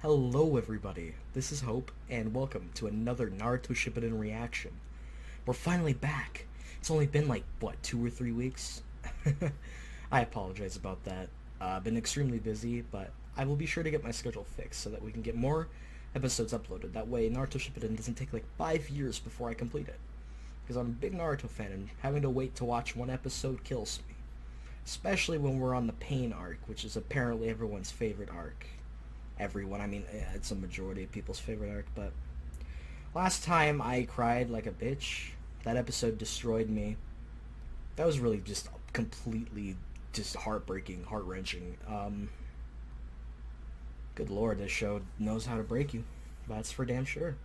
Hello everybody, this is Hope, and welcome to another Naruto Shippuden reaction. We're finally back. It's only been like, what, 2 or 3 weeks? I apologize about that. I've been extremely busy, but I will be sure to get my schedule fixed so that we can get more episodes uploaded. That way Naruto Shippuden doesn't take like 5 years before I complete it. Because I'm a big Naruto fan, and having to wait to watch one episode kills me. Especially when we're on the Pain arc, which is apparently everyone's favorite arc. I mean, it's a majority of people's favorite arc, but last time I cried like a bitch, that episode destroyed me. That was really just completely just heartbreaking, heart-wrenching. Good lord, this show knows how to break you. That's for damn sure.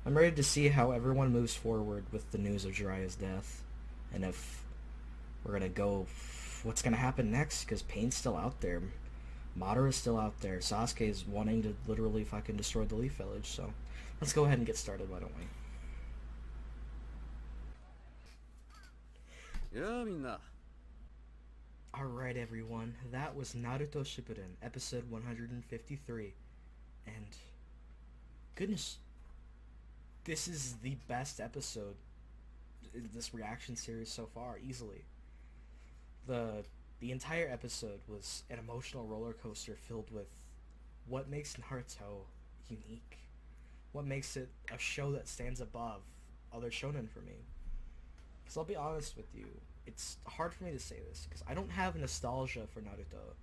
I'm ready to see how everyone moves forward with the news of Jiraiya's death, and if we're gonna go, what's gonna happen next, because Pain's still out there. Madara is still out there. Sasuke is wanting to literally fucking destroy the Leaf Village, so let's go ahead and get started, why don't we? Alright everyone, that was Naruto Shippuden, episode 153, and goodness, this is the best episode in this reaction series so far, easily. The entire episode was an emotional roller coaster filled with what makes Naruto unique. What makes it a show that stands above other shonen for me. Because I'll be honest with you, it's hard for me to say this, because I don't have nostalgia for Naruto.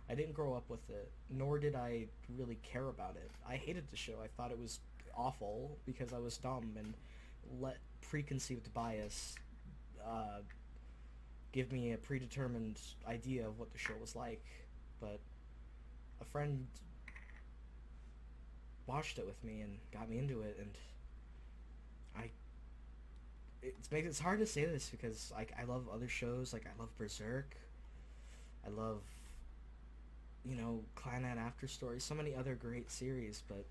I didn't grow up with it, nor did I really care about it. I hated the show. I thought it was awful because I was dumb and let preconceived bias give me a predetermined idea of what the show was like. But a friend watched it with me and got me into it, and it's hard to say this because I love other shows. Like, I love Berserk, I love, Clannad After Story, so many other great series, but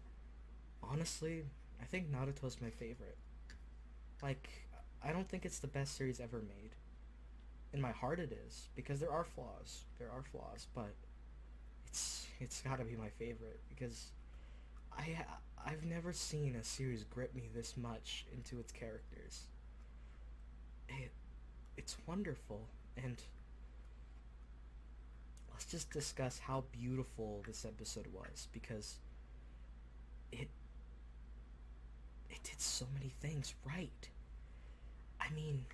honestly, I think Naruto's my favorite. Like, I don't think it's the best series ever made. In my heart it is, because there are flaws, but it's gotta be my favorite, because I've never seen a series grip me this much into its characters. It's wonderful, and let's just discuss how beautiful this episode was, because it did so many things right. I mean,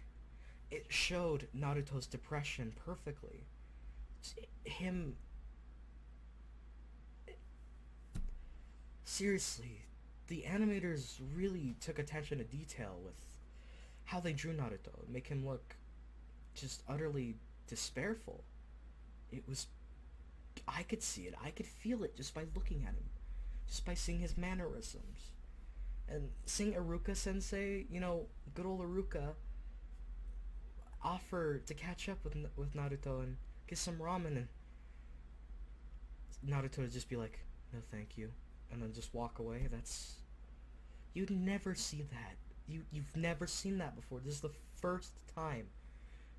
it showed Naruto's depression perfectly. Him... Seriously, the animators really took attention to detail with how they drew Naruto. Make him look just utterly despairful. It was... I could see it. I could feel it just by looking at him. Just by seeing his mannerisms. And seeing Iruka Sensei, good old Iruka, offer to catch up with Naruto and get some ramen, and Naruto would just be like, no thank you, and then just walk away. You'd never see that. You've never seen that before. This is the first time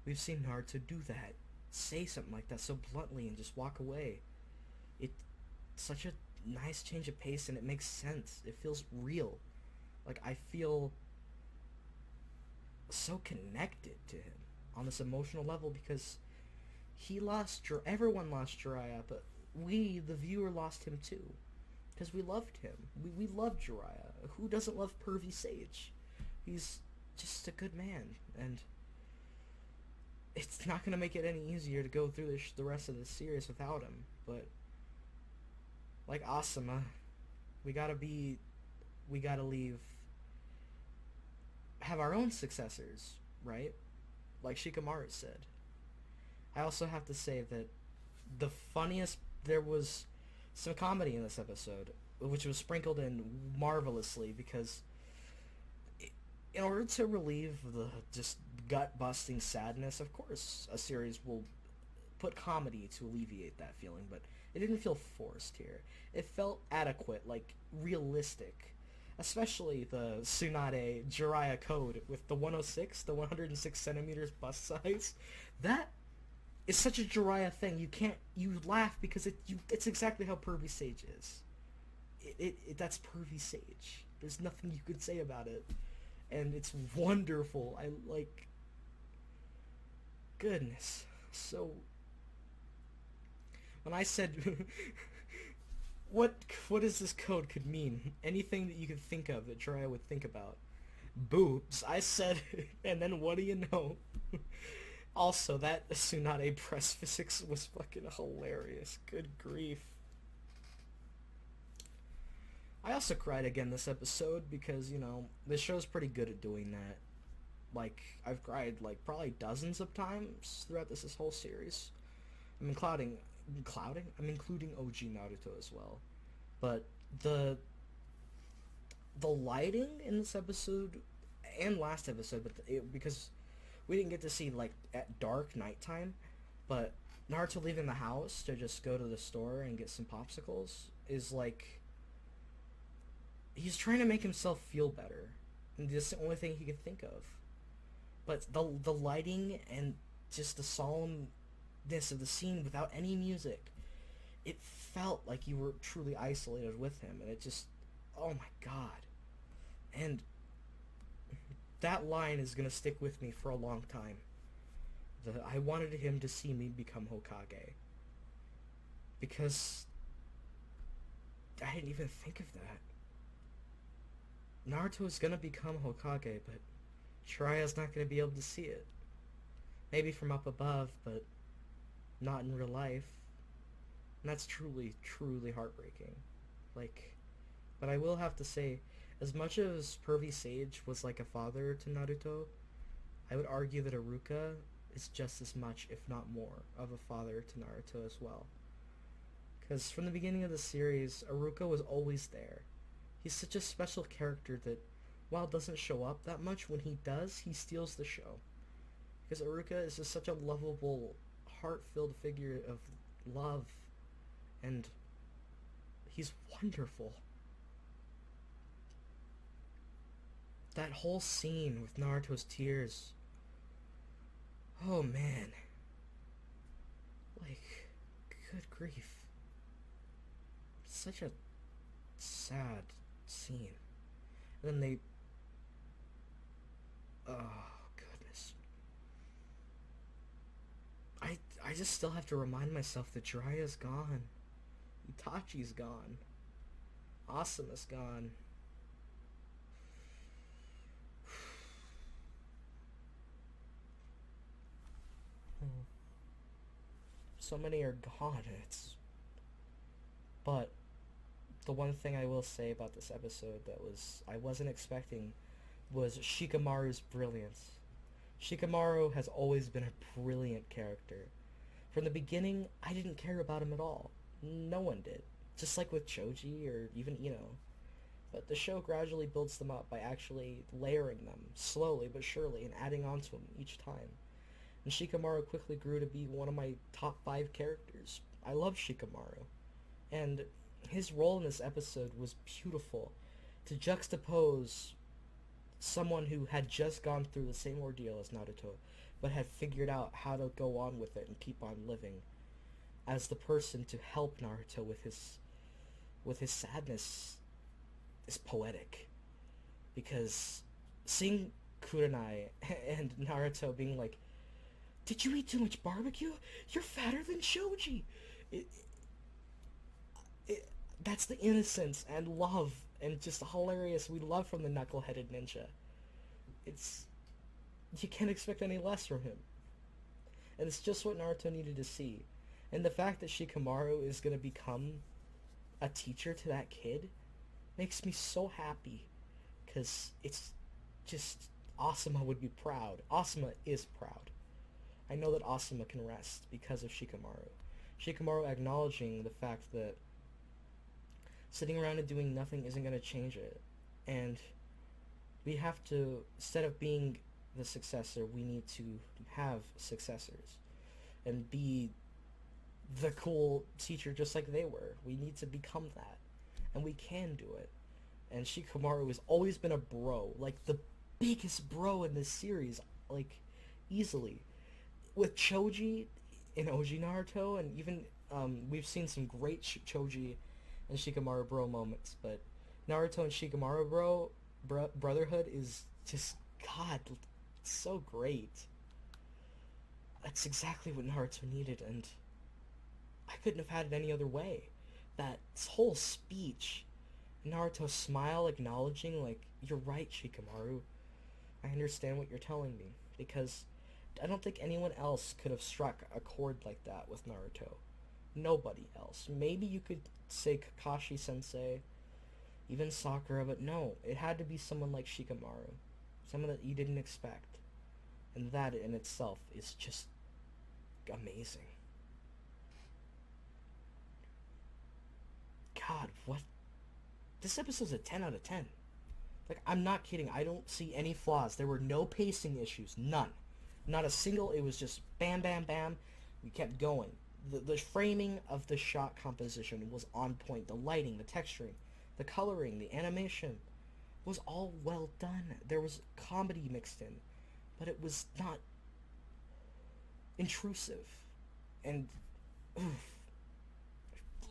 we've seen Naruto do that. Say something like that so bluntly and just walk away. It's such a nice change of pace, and it makes sense. It feels real. Like, I feel so connected to him on this emotional level, because everyone lost Jiraiya, but we, the viewer, lost him too. Because we loved him. We loved Jiraiya. Who doesn't love Pervy Sage? He's just a good man, and it's not going to make it any easier to go through the rest of the series without him, but like Asuma, we gotta have our own successors, right? Like Shikamaru said. I also have to say that there was some comedy in this episode, which was sprinkled in marvelously, because in order to relieve the just gut-busting sadness, of course, a series will put comedy to alleviate that feeling, but it didn't feel forced here. It felt adequate, like realistic. Especially the Tsunade Jiraiya code with the 106, the 106 centimeters bust size. That is such a Jiraiya thing. You laugh because it's exactly how Pervy Sage is. that's pervy sage. There's nothing you could say about it, and it's wonderful. I like. Goodness. So when I said what is this code could mean? Anything that you could think of that Jiraiya would think about. Boobs. I said, and then what do you know? Also, that Tsunade press physics was fucking hilarious. Good grief. I also cried again this episode because, this show's pretty good at doing that. Like, I've cried, like, probably dozens of times throughout this whole series. I'm including OG Naruto as well. But the lighting in this episode and last episode, because we didn't get to see, like, at dark nighttime, but Naruto leaving the house to just go to the store and get some popsicles is like, he's trying to make himself feel better, and that's the only thing he could think of. But the lighting and just the solemnness of the scene without any music, it felt like you were truly isolated with him, and it just, oh my god. And that line is gonna stick with me for a long time. I wanted him to see me become Hokage. Because I didn't even think of that. Naruto is gonna become Hokage, but Jiraiya's not gonna be able to see it. Maybe from up above, but not in real life. And that's truly, truly heartbreaking. But I will have to say, as much as Pervy Sage was like a father to Naruto, I would argue that Iruka is just as much, if not more, of a father to Naruto as well. Because from the beginning of the series, Iruka was always there. He's such a special character that, while it doesn't show up that much, when he does, he steals the show. Because Iruka is just such a lovable, heart-filled figure of love, and he's wonderful. That whole scene with Naruto's tears, oh man, like, good grief. Such a sad scene. And then oh goodness. I just still have to remind myself that Jiraiya's gone. Itachi's gone. Asuma's gone. So many are gone. But the one thing I will say about this episode that I wasn't expecting was Shikamaru's brilliance. Shikamaru has always been a brilliant character. From the beginning, I didn't care about him at all. No one did. Just like with Choji or even Ino. But the show gradually builds them up by actually layering them, slowly but surely, and adding on to them each time. And Shikamaru quickly grew to be one of my top 5 characters. I love Shikamaru. And his role in this episode was beautiful. To juxtapose someone who had just gone through the same ordeal as Naruto, but had figured out how to go on with it and keep on living, as the person to help Naruto with his sadness, is poetic. Because seeing Kurenai and Naruto being like, "Did you eat too much barbecue? You're fatter than Shoji." That's the innocence and love and just hilarious we love from the knuckle-headed ninja. You can't expect any less from him. And it's just what Naruto needed to see. And the fact that Shikamaru is going to become a teacher to that kid makes me so happy. Because it's just, Asuma would be proud. Asuma is proud. I know that Asuma can rest because of Shikamaru. Shikamaru acknowledging the fact that sitting around and doing nothing isn't going to change it. And we have to, instead of being the successor, we need to have successors. And be the cool teacher just like they were. We need to become that. And we can do it. And Shikamaru has always been a bro. Like, the biggest bro in this series. Like, easily. With Choji in OG Naruto, and even, we've seen some great Choji and Shikamaru bro moments, but Naruto and Shikamaru brotherhood is just God, it's so great. That's exactly what Naruto needed, and I couldn't have had it any other way. That whole speech, Naruto's smile acknowledging, like, you're right, Shikamaru. I understand what you're telling me, because I don't think anyone else could have struck a chord like that with Naruto. Nobody else. Maybe you could say Kakashi Sensei, even Sakura, but no, it had to be someone like Shikamaru. Someone that you didn't expect. And that in itself is just amazing. God, what? This episode's a 10 out of 10. Like, I'm not kidding. I don't see any flaws. There were no pacing issues. None. Not a single. It was just bam, bam, bam. We kept going. The framing of the shot composition was on point. The lighting, the texturing, the coloring, the animation was all well done. There was comedy mixed in, but it was not intrusive. And oof,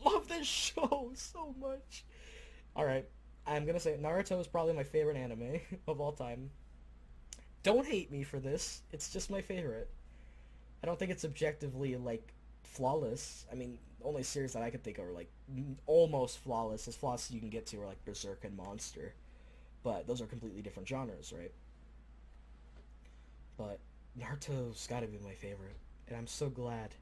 love this show so much. Alright, I'm gonna say Naruto is probably my favorite anime of all time. Don't hate me for this. It's just my favorite. I don't think it's objectively, like, flawless. I mean, the only series that I could think of are, like, almost flawless. As flawless as you can get to are, like, Berserk and Monster. But those are completely different genres, right? But Naruto's gotta be my favorite. And I'm so glad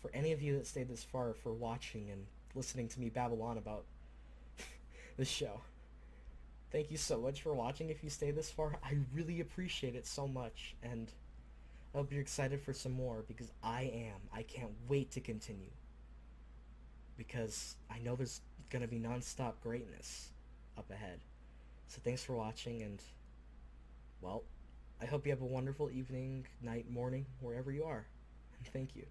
for any of you that stayed this far for watching and listening to me babble on about this show. Thank you so much for watching if you stay this far. I really appreciate it so much, and I hope you're excited for some more, because I am. I can't wait to continue, because I know there's gonna be non-stop greatness up ahead. So thanks for watching, and, well, I hope you have a wonderful evening, night, morning, wherever you are. And thank you.